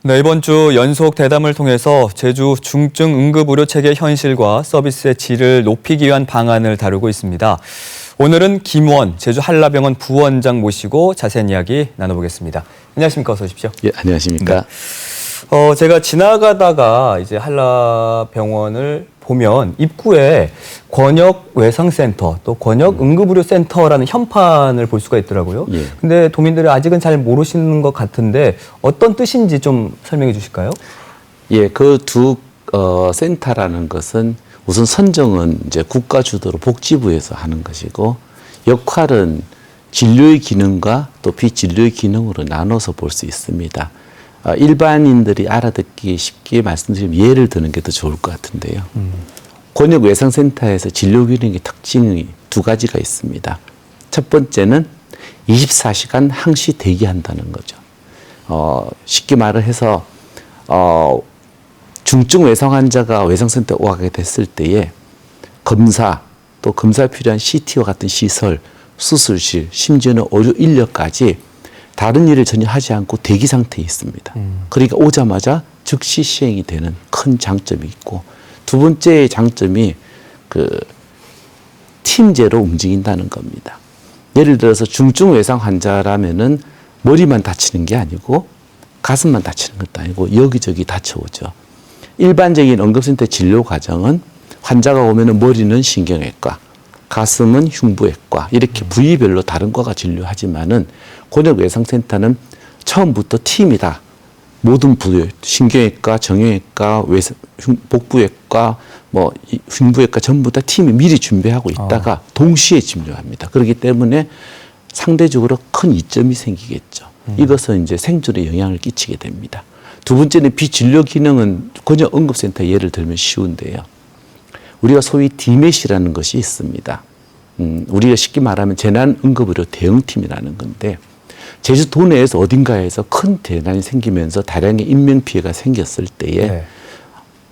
네, 이번 주 연속 대담을 통해서 제주 중증 응급의료 체계 현실과 서비스의 질을 높이기 위한 방안을 다루고 있습니다. 오늘은 김원 제주 한라병원 부원장 모시고 자세한 이야기 나눠보겠습니다. 안녕하십니까? 어서 오십시오. 예, 안녕하십니까? 네. 제가 지나가다가 이제 한라병원을 보면 입구에 권역외상센터 또 권역응급의료센터라는 현판을 볼 수가 있더라고요. 예. 근데 도민들이 아직은 잘 모르시는 것 같은데 어떤 뜻인지 좀 설명해 주실까요? 예, 그 두 센터라는 것은 우선 선정은 이제 국가 주도로 복지부에서 하는 것이고 역할은 진료의 기능과 또 비진료의 기능으로 나눠서 볼 수 있습니다. 일반인들이 알아듣기 쉽게 말씀드리면 예를 드는 게 더 좋을 것 같은데요. 권역외상센터에서 진료 기능의 특징이 두 가지가 있습니다. 첫 번째는 24시간 항시 대기한다는 거죠. 쉽게 말을 해서 중증 외상 환자가 외상센터에 오게 됐을 때에 검사, 또 검사에 필요한 CT와 같은 시설, 수술실, 심지어는 의료 인력까지 다른 일을 전혀 하지 않고 대기 상태에 있습니다. 그러니까 오자마자 즉시 시행이 되는 큰 장점이 있고, 두 번째 장점이 팀제로 움직인다는 겁니다. 예를 들어서 중증 외상 환자라면은 머리만 다치는 게 아니고 가슴만 다치는 것도 아니고 여기저기 다쳐오죠. 일반적인 응급센터 진료 과정은 환자가 오면은 머리는 신경외과, 가슴은 흉부외과 이렇게 부위별로 다른 과가 진료하지만은 권역외상센터는 처음부터 팀이다. 모든 부위, 신경외과, 정형외과, 복부외과, 흉부외과 전부 다 팀이 미리 준비하고 있다가 동시에 진료합니다. 그렇기 때문에 상대적으로 큰 이점이 생기겠죠. 이것은 이제 생존에 영향을 끼치게 됩니다. 두 번째는 비진료 기능은 권역응급센터 예를 들면 쉬운데요. 우리가 소위 DMET이라는 것이 있습니다. 우리가 쉽게 말하면 재난응급의료 대응팀이라는 건데, 제주도 내에서 어딘가에서 큰 재난이 생기면서 다량의 인명피해가 생겼을 때에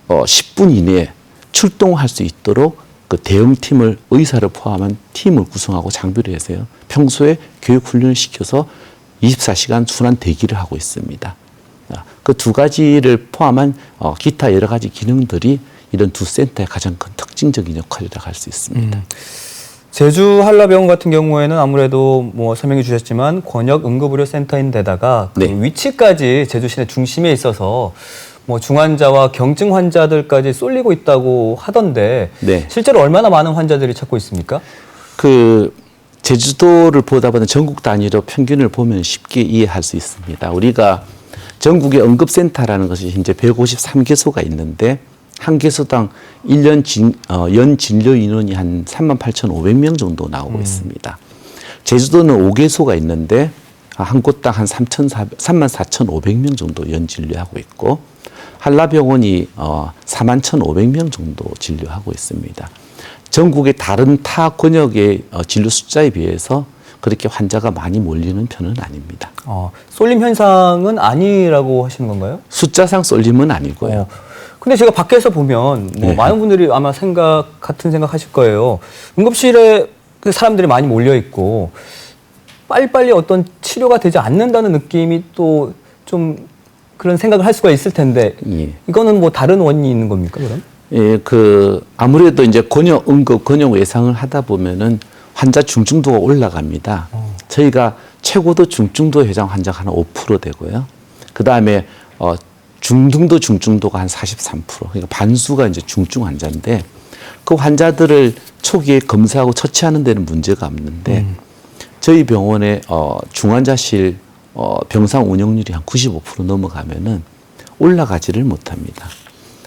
10분 이내에 출동할 수 있도록 그 대응팀을 의사를 포함한 팀을 구성하고 장비를 해서요. 평소에 교육훈련을 시켜서 24시간 순환 대기를 하고 있습니다. 그 두 가지를 포함한 기타 여러 가지 기능들이 이런 두 센터의 가장 큰 특징적인 역할이라고 할 수 있습니다. 제주 한라병원 같은 경우에는 아무래도 설명해 주셨지만 권역응급의료센터인데다가 그 위치까지 제주 시내 중심에 있어서 중환자와 경증 환자들까지 쏠리고 있다고 하던데 네. 실제로 얼마나 많은 환자들이 찾고 있습니까? 제주도를 보다 보면 전국 단위로 평균을 보면 쉽게 이해할 수 있습니다. 우리가 전국의 응급센터라는 것이 이제 153개소가 있는데 한 개소당 1년 연 진료 인원이 한 38,500명 정도 나오고 있습니다. 제주도는 5개소가 있는데 한 곳당 한 34,500명 정도 연 진료하고 있고, 한라병원이 41,500명 정도 진료하고 있습니다. 전국의 다른 타 권역의 진료 숫자에 비해서 그렇게 환자가 많이 몰리는 편은 아닙니다. 쏠림 현상은 아니라고 하시는 건가요? 숫자상 쏠림은 아니고요. 근데 제가 밖에서 보면 많은 분들이 아마 같은 생각하실 거예요. 응급실에 사람들이 많이 몰려 있고 빨리빨리 어떤 치료가 되지 않는다는 느낌이 또 좀 그런 생각을 할 수가 있을 텐데 이거는 다른 원인이 있는 겁니까, 그럼? 예, 아무래도 이제 권역 외상을 하다 보면은 환자 중증도가 올라갑니다. 저희가 최고도 중증도 회상 환자가 한 5% 되고요. 그 다음에 중등도 중증도가 한 43%. 그러니까 반수가 이제 중증 환자인데 그 환자들을 초기에 검사하고 처치하는 데는 문제가 없는데 저희 병원의 중환자실 병상 운영률이 한 95% 넘어가면은 올라가지를 못합니다.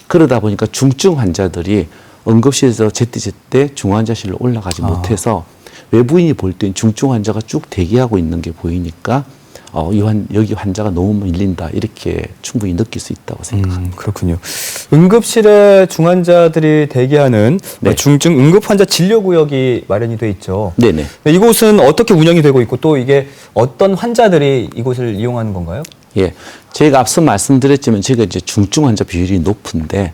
그러다 보니까 중증 환자들이 응급실에서 제때제때 중환자실로 올라가지 못해서 외부인이 볼 땐 중증 환자가 쭉 대기하고 있는 게 보이니까 여기 환자가 너무 밀린다 이렇게 충분히 느낄 수 있다고 생각합니다. 그렇군요. 응급실에 중환자들이 대기하는 중증 응급 환자 진료 구역이 마련이 돼 있죠. 네네. 이곳은 어떻게 운영이 되고 있고 또 이게 어떤 환자들이 이곳을 이용하는 건가요? 예, 저희가 앞서 말씀드렸지만 저희가 이제 중증 환자 비율이 높은데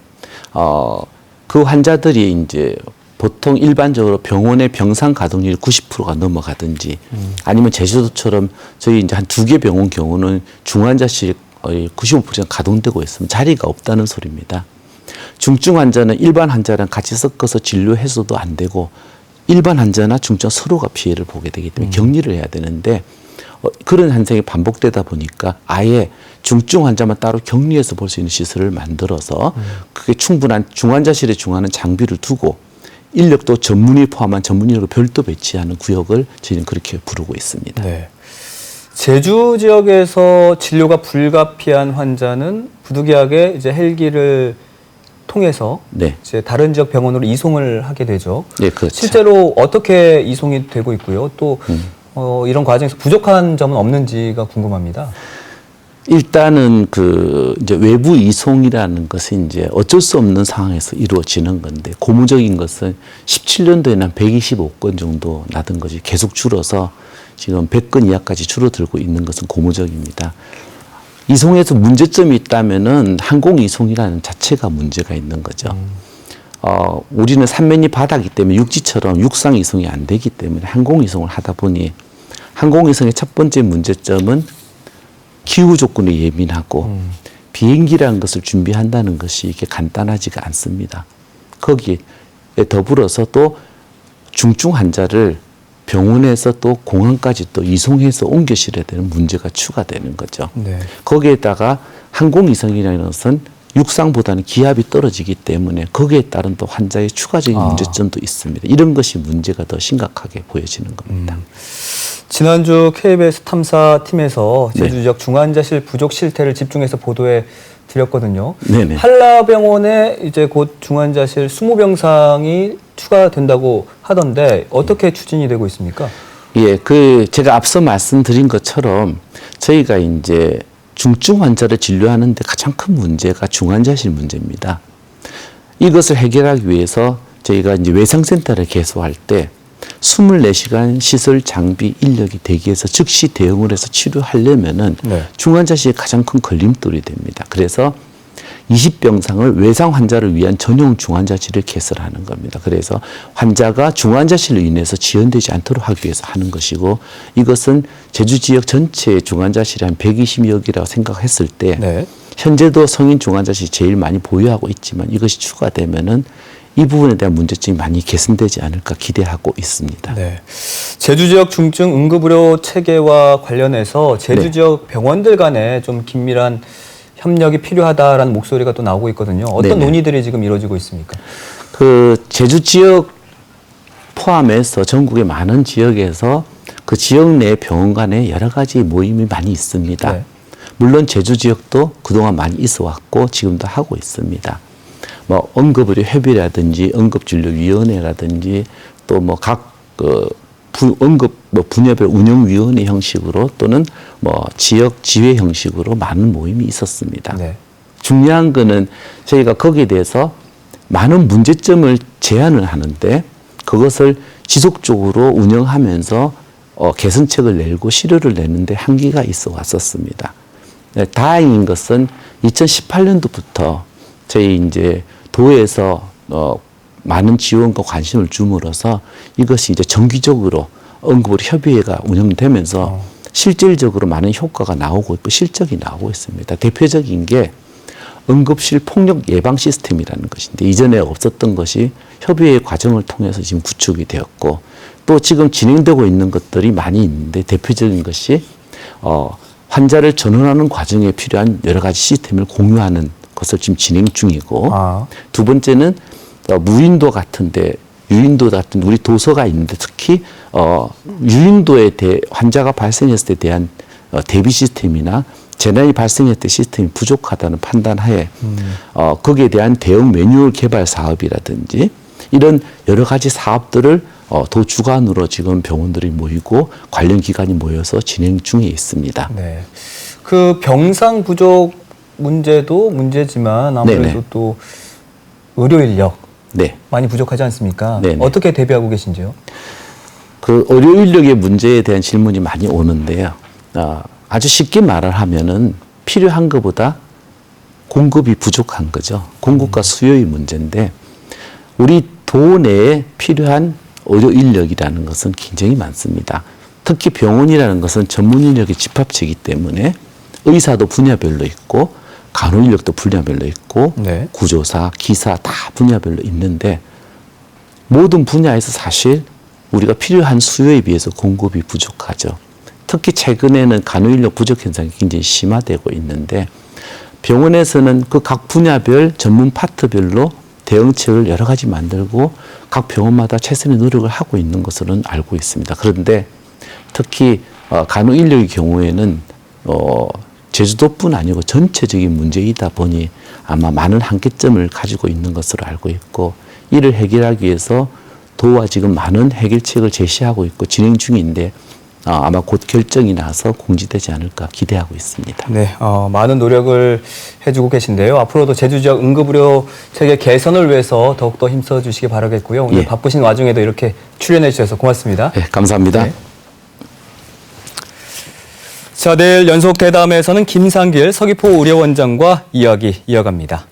그 환자들이 이제 보통 일반적으로 병원의 병상 가동률이 90%가 넘어가든지 아니면 제주도처럼 저희 이제 한 2개 병원 경우는 중환자실 95% 가동되고 있으면 자리가 없다는 소리입니다. 중증 환자는 일반 환자랑 같이 섞어서 진료해서도 안 되고 일반 환자나 중증 서로가 피해를 보게 되기 때문에 격리를 해야 되는데 그런 현상이 반복되다 보니까 아예 중증 환자만 따로 격리해서 볼 수 있는 시설을 만들어서 그게 충분한 중환자실에 중하는 장비를 두고 인력도 전문의 포함한 전문 인력을 별도 배치하는 구역을 저희는 그렇게 부르고 있습니다. 네. 제주 지역에서 진료가 불가피한 환자는 부득이하게 이제 헬기를 통해서 네. 이제 다른 지역 병원으로 이송을 하게 되죠. 네, 그렇죠. 실제로 어떻게 이송이 되고 있고요. 또 이런 과정에서 부족한 점은 없는지가 궁금합니다. 일단은 이제 외부 이송이라는 것이 이제 어쩔 수 없는 상황에서 이루어지는 건데 고무적인 것은 17년도에는 한 125건 정도 나던 것이 계속 줄어서 지금 100건 이하까지 줄어들고 있는 것은 고무적입니다. 이송에서 문제점이 있다면은 항공 이송이라는 자체가 문제가 있는 거죠. 우리는 삼면이 바다이기 때문에 육지처럼 육상 이송이 안 되기 때문에 항공 이송을 하다 보니 항공 이송의 첫 번째 문제점은 기후 조건에 예민하고 비행기라는 것을 준비한다는 것이 이게 간단하지가 않습니다. 거기에 더불어서 또 중증 환자를 병원에서 또 공항까지 또 이송해서 옮겨 실어야 되는 문제가 추가되는 거죠. 네. 거기에다가 항공이송이라는 것은 육상보다는 기압이 떨어지기 때문에 거기에 따른 또 환자의 추가적인 문제점도 있습니다. 이런 것이 문제가 더 심각하게 보여지는 겁니다. 지난주 KBS 탐사팀에서 네. 제주 지역 중환자실 부족 실태를 집중해서 보도해 드렸거든요. 네네. 한라병원에 이제 곧 중환자실 20병상이 추가된다고 하던데 어떻게 추진이 되고 있습니까? 예, 제가 앞서 말씀드린 것처럼 저희가 이제 중증 환자를 진료하는데 가장 큰 문제가 중환자실 문제입니다. 이것을 해결하기 위해서 저희가 이제 외상센터를 개소할 때 24시간 시설 장비 인력이 대기해서 즉시 대응을 해서 치료하려면은 네. 중환자실이 가장 큰 걸림돌이 됩니다. 그래서 20병상을 외상 환자를 위한 전용 중환자실을 개설하는 겁니다. 그래서 환자가 중환자실로 인해서 지연되지 않도록 하기 위해서 하는 것이고 이것은 제주 지역 전체의 중환자실이 한 120여 개라고 생각했을 때 네. 현재도 성인 중환자실이 제일 많이 보유하고 있지만 이것이 추가되면은 이 부분에 대한 문제점이 많이 개선되지 않을까 기대하고 있습니다. 네. 제주 지역 중증 응급의료 체계와 관련해서 제주 네. 지역 병원들 간에 좀 긴밀한 협력이 필요하다라는 목소리가 또 나오고 있거든요. 어떤 네네. 논의들이 지금 이루어지고 있습니까? 제주 지역 포함해서 전국의 많은 지역에서 그 지역 내 병원 간에 여러 가지 모임이 많이 있습니다. 네. 물론 제주 지역도 그동안 많이 있어 왔고 지금도 하고 있습니다. 뭐 응급의료 협의라든지 응급진료위원회라든지 또 뭐 각 응급 분야별 운영위원회 형식으로 또는 뭐 지역 지회 형식으로 많은 모임이 있었습니다. 네. 중요한 거는 저희가 거기에 대해서 많은 문제점을 제안을 하는데 그것을 지속적으로 운영하면서 개선책을 내고 실효를 내는데 한계가 있어 왔었습니다. 네, 다행인 것은 2018년도부터 저희 이제 도에서 많은 지원과 관심을 줌으로써 이것이 이제 정기적으로 응급의료 협의회가 운영되면서 실질적으로 많은 효과가 나오고 있고 실적이 나오고 있습니다. 대표적인 게 응급실 폭력 예방 시스템이라는 것인데 이전에 없었던 것이 협의회 과정을 통해서 지금 구축이 되었고 또 지금 진행되고 있는 것들이 많이 있는데 대표적인 것이 환자를 전원하는 과정에 필요한 여러 가지 시스템을 공유하는 것을 지금 진행 중이고 두 번째는 무인도 같은데 유인도 같은 우리 도서가 있는데 특히 유인도에 환자가 발생했을 때 대한 대비 시스템이나 재난이 발생했을 때 시스템이 부족하다는 판단하에 거기에 대한 대응 매뉴얼 개발 사업이라든지 이런 여러 가지 사업들을 도 주관으로 지금 병원들이 모이고 관련 기관이 모여서 진행 중에 있습니다. 네. 그 병상 부족 문제도 문제지만 아무래도 네네. 또 의료 인력 네. 많이 부족하지 않습니까? 네네. 어떻게 대비하고 계신지요? 그 의료 인력의 문제에 대한 질문이 많이 오는데요. 아주 쉽게 말을 하면은 필요한 것보다 공급이 부족한 거죠. 공급과 수요의 문제인데 우리 도 내에 필요한 의료 인력이라는 것은 굉장히 많습니다. 특히 병원이라는 것은 전문 인력의 집합체이기 때문에 의사도 분야별로 있고 간호 인력도 분야별로 있고 네. 구조사, 기사 다 분야별로 있는데 모든 분야에서 사실 우리가 필요한 수요에 비해서 공급이 부족하죠. 특히 최근에는 간호 인력 부족 현상이 굉장히 심화되고 있는데 병원에서는 그 각 분야별 전문 파트별로 대응책을 여러 가지 만들고 각 병원마다 최선의 노력을 하고 있는 것으로는 알고 있습니다. 그런데 특히 간호 인력의 경우에는 제주도뿐 아니고 전체적인 문제이다 보니 아마 많은 한계점을 가지고 있는 것으로 알고 있고 이를 해결하기 위해서 도와 지금 많은 해결책을 제시하고 있고 진행 중인데 아마 곧 결정이 나서 공지되지 않을까 기대하고 있습니다. 네, 많은 노력을 해주고 계신데요. 앞으로도 제주 지역 응급의료 체계 개선을 위해서 더욱더 힘써 주시기 바라겠고요. 오늘 예. 바쁘신 와중에도 이렇게 출연해 주셔서 고맙습니다. 네, 감사합니다. 네. 자, 내일 연속 대담에서는 김상길 서귀포 의료원장과 이야기 이어갑니다.